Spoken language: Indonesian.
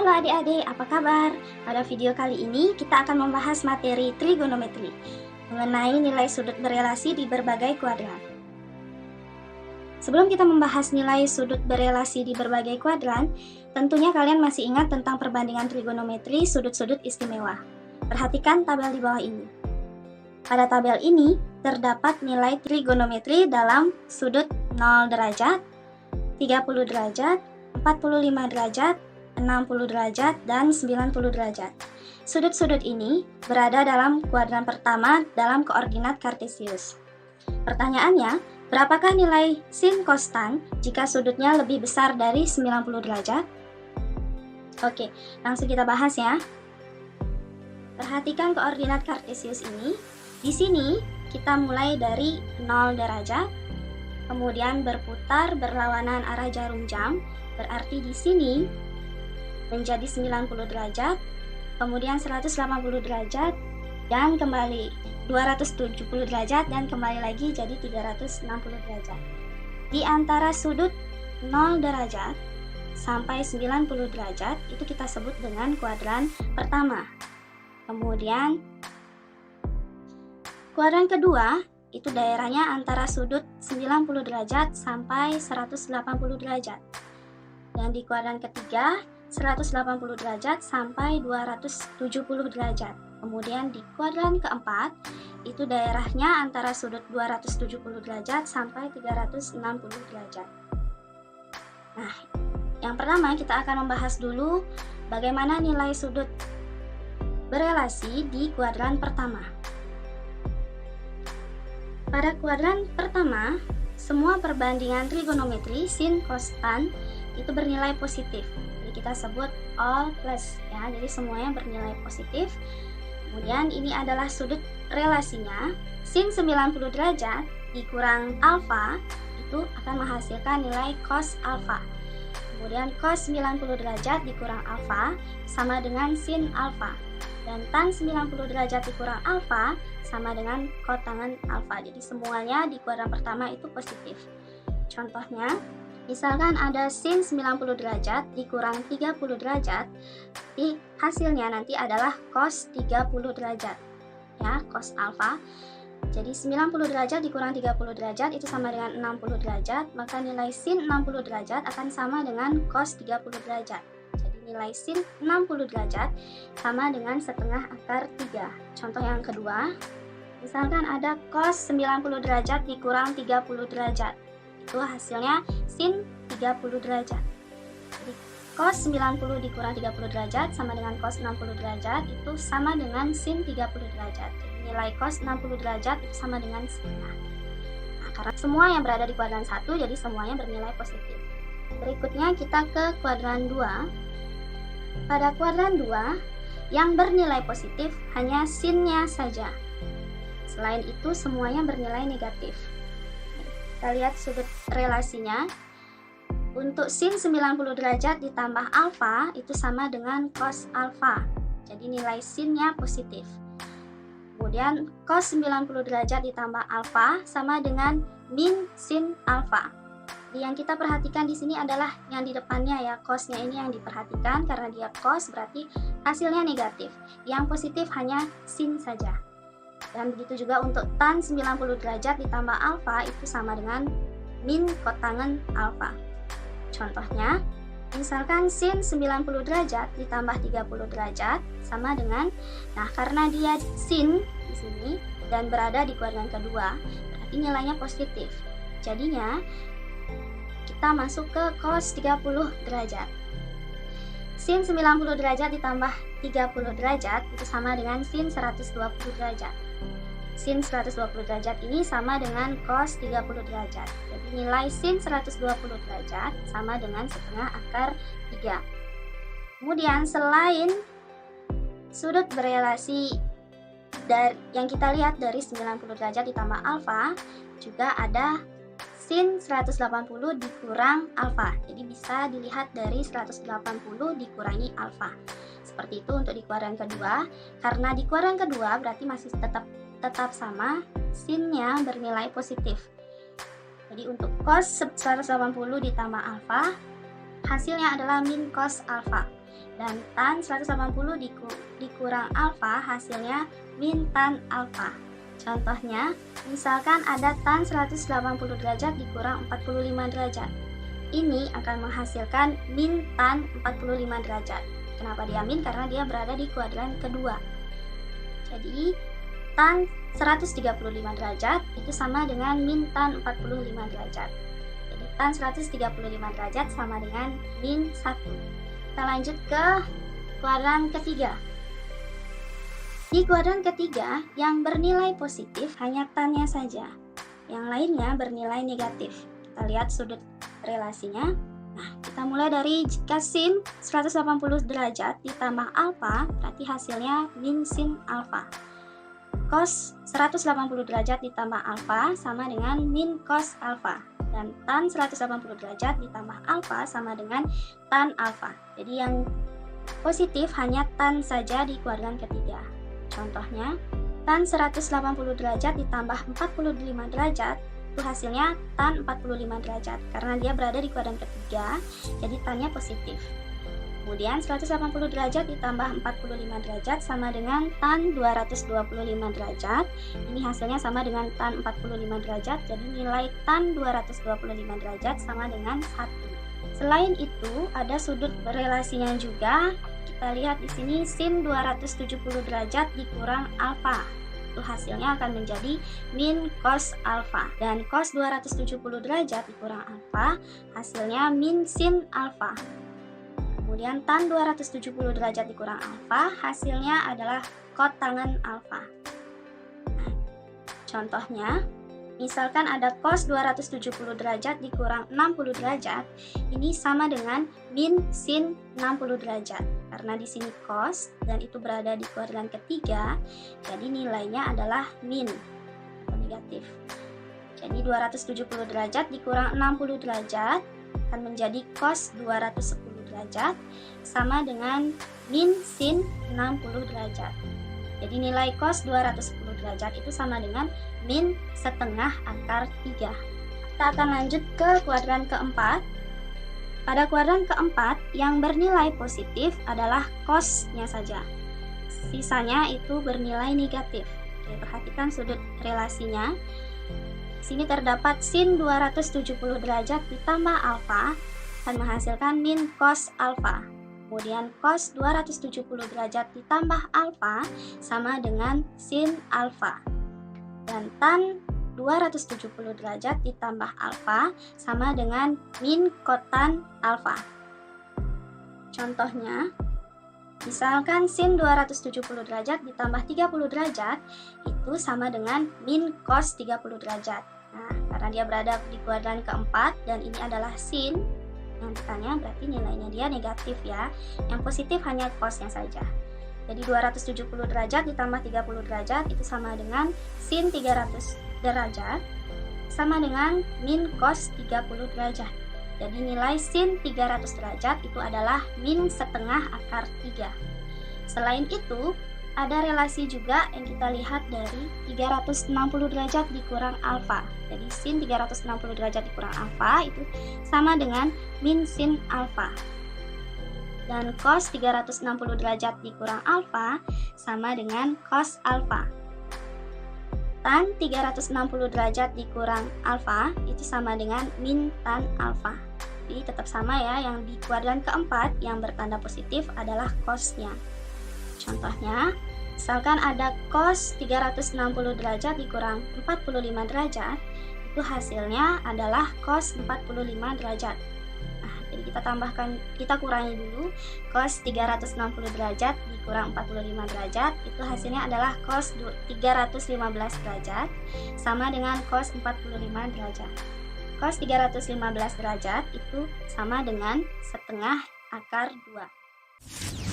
Halo adik-adik, apa kabar? Pada video kali ini kita akan membahas materi trigonometri mengenai nilai sudut berelasi di berbagai kuadran. Sebelum kita membahas nilai sudut berelasi di berbagai kuadran, tentunya kalian masih ingat tentang perbandingan trigonometri sudut-sudut istimewa. Perhatikan tabel di bawah ini. Pada tabel ini terdapat nilai trigonometri dalam sudut 0 derajat, 30 derajat, 45 derajat, 60 derajat, dan 90 derajat. Sudut-sudut ini berada dalam kuadran pertama dalam koordinat kartesius. Pertanyaannya, berapakah nilai sin kostan jika sudutnya lebih besar dari 90 derajat? Oke, langsung kita bahas ya. Perhatikan koordinat kartesius ini. Di sini kita mulai dari 0 derajat, kemudian berputar berlawanan arah jarum jam, berarti di sini menjadi 90 derajat, kemudian 180 derajat, dan kembali 270 derajat, dan kembali lagi jadi 360 derajat. Di antara sudut 0 derajat sampai 90 derajat itu kita sebut dengan kuadran pertama. Kemudian kuadran kedua itu daerahnya antara sudut 90 derajat sampai 180 derajat. Dan di kuadran ketiga 180 derajat sampai 270 derajat. Kemudian di kuadran keempat itu daerahnya antara sudut 270 derajat sampai 360 derajat. Nah, yang pertama kita akan membahas dulu bagaimana nilai sudut berelasi di kuadran pertama. Pada kuadran pertama, semua perbandingan trigonometri sin kostan itu bernilai positif. Kita sebut all plus ya, jadi semuanya bernilai positif. Kemudian ini adalah sudut relasinya, sin 90 derajat dikurang alfa itu akan menghasilkan nilai cos alfa. Kemudian cos 90 derajat dikurang alfa sama dengan sin alfa, dan tan 90 derajat dikurang alfa sama dengan kotangen alfa. Jadi semuanya di kuadran pertama itu positif. Contohnya, misalkan ada sin 90 derajat dikurang 30 derajat, hasilnya nanti adalah cos 30 derajat. Ya, cos alfa. Jadi 90 derajat dikurang 30 derajat itu sama dengan 60 derajat, maka nilai sin 60 derajat akan sama dengan cos 30 derajat. Jadi nilai sin 60 derajat sama dengan setengah akar 3. Contoh yang kedua, misalkan ada cos 90 derajat dikurang 30 derajat. Itu hasilnya sin 30 derajat. Jadi cos 90 dikurang 30 derajat sama dengan cos 60 derajat itu sama dengan sin 30 derajat. Jadi nilai cos 60 derajat itu sama dengan setengah. Nah, karena semua yang berada di kuadran 1 jadi semuanya bernilai positif. Berikutnya kita ke kuadran 2. Pada kuadran 2 yang bernilai positif hanya sinnya saja. Selain itu semuanya bernilai negatif. Kita lihat sudut relasinya. Untuk sin 90 derajat ditambah alfa itu sama dengan cos alfa. Jadi nilai sinnya positif. Kemudian cos 90 derajat ditambah alfa sama dengan min sin alfa. Jadi yang kita perhatikan di sini adalah yang di depannya ya, cosnya ini yang diperhatikan karena dia cos berarti hasilnya negatif. Yang positif hanya sin saja. Dan begitu juga untuk tan 90 derajat ditambah alfa itu sama dengan min kotangen alfa. Contohnya, misalkan sin 90 derajat ditambah 30 derajat sama dengan, nah karena dia sin di sini dan berada di kuadran kedua, berarti nilainya positif. Jadinya kita masuk ke cos 30 derajat. Sin 90 derajat ditambah 30 derajat itu sama dengan sin 120 derajat. Sin 120 derajat ini sama dengan cos 30 derajat. Jadi nilai sin 120 derajat sama dengan setengah akar 3. Kemudian selain sudut berelasi yang kita lihat dari 90 derajat ditambah alfa, juga ada sin 180 dikurang alfa. Jadi bisa dilihat dari 180 dikurangi alfa. Seperti itu untuk di kuadran kedua. Karena di kuadran kedua berarti masih tetap sama, sinnya bernilai positif. Jadi untuk cos 180 ditambah alfa, hasilnya adalah min cos alfa. Dan tan 180 dikurang alfa hasilnya min tan alfa. Contohnya, misalkan ada tan 180 derajat dikurang 45 derajat. Ini akan menghasilkan min tan 45 derajat. Kenapa dia min? Karena dia berada di kuadran kedua. Jadi, tan 135 derajat itu sama dengan min tan 45 derajat. Jadi, tan 135 derajat sama dengan min 1. Kita lanjut ke kuadran ketiga. Di kuadran ketiga, yang bernilai positif hanya tan-nya saja. Yang lainnya bernilai negatif. Kita lihat sudut relasinya. Nah, kita mulai dari jika sin 180 derajat ditambah alfa, berarti hasilnya min sin alfa. Cos 180 derajat ditambah alfa sama dengan min cos alfa. Dan tan 180 derajat ditambah alfa sama dengan tan alfa. Jadi yang positif hanya tan saja di kuadran ketiga. Contohnya, tan 180 derajat ditambah 45 derajat, itu hasilnya tan 45 derajat. Karena dia berada di kuadran ketiga, jadi tannya positif. Kemudian 180 derajat ditambah 45 derajat sama dengan tan 225 derajat. Ini hasilnya sama dengan tan 45 derajat, jadi nilai tan 225 derajat sama dengan 1. Selain itu, ada sudut relasinya juga. Kita lihat di sini sin 270 derajat dikurang alfa. Itu hasilnya akan menjadi min cos alfa. Dan cos 270 derajat dikurang alfa, hasilnya min sin alfa. Kemudian tan 270 derajat dikurang alfa, hasilnya adalah kotangen alfa. Nah, contohnya, misalkan ada cos 270 derajat dikurang 60 derajat, ini sama dengan min sin 60 derajat. Karena di sini cos dan itu berada di kuadran ketiga, jadi nilainya adalah min atau negatif. Jadi 270 derajat dikurang 60 derajat akan menjadi cos 210 derajat sama dengan min sin 60 derajat. Jadi nilai cos 210 derajat itu sama dengan min setengah akar 3. Kita akan lanjut ke kuadran keempat. Pada kuadran keempat, yang bernilai positif adalah cos-nya saja. Sisanya itu bernilai negatif. Oke, perhatikan sudut relasinya. Di sini terdapat sin 270 derajat ditambah alfa akan menghasilkan min cos alfa. Kemudian cos 270 derajat ditambah alfa sama dengan sin alfa. Dan tan 270 derajat ditambah alfa sama dengan min kotan alfa. Contohnya, misalkan sin 270 derajat ditambah 30 derajat itu sama dengan min cos 30 derajat. Nah, karena dia berada di kuadran keempat dan ini adalah sin, yang ditanya berarti nilainya dia negatif ya. Yang positif hanya cosnya saja. Jadi 270 derajat ditambah 30 derajat itu sama dengan sin 300 derajat sama dengan min cos 30 derajat. Jadi nilai sin 300 derajat itu adalah min setengah akar 3. Selain itu, ada relasi juga yang kita lihat dari 360 derajat dikurang alfa. Jadi sin 360 derajat dikurang alfa itu sama dengan min sin alfa. Dan cos 360 derajat dikurang alfa sama dengan cos alfa. Tan 360 derajat dikurang alfa itu sama dengan min tan alfa. Jadi tetap sama ya, yang di kuadran keempat yang bertanda positif adalah cosnya. Contohnya, misalkan ada cos 360 derajat dikurang 45 derajat, itu hasilnya adalah cos 45 derajat. Nah, jadi kita kurangi dulu. Cos 360 derajat dikurang 45 derajat, itu hasilnya adalah cos 315 derajat sama dengan cos 45 derajat. Cos 315 derajat itu sama dengan setengah akar 2.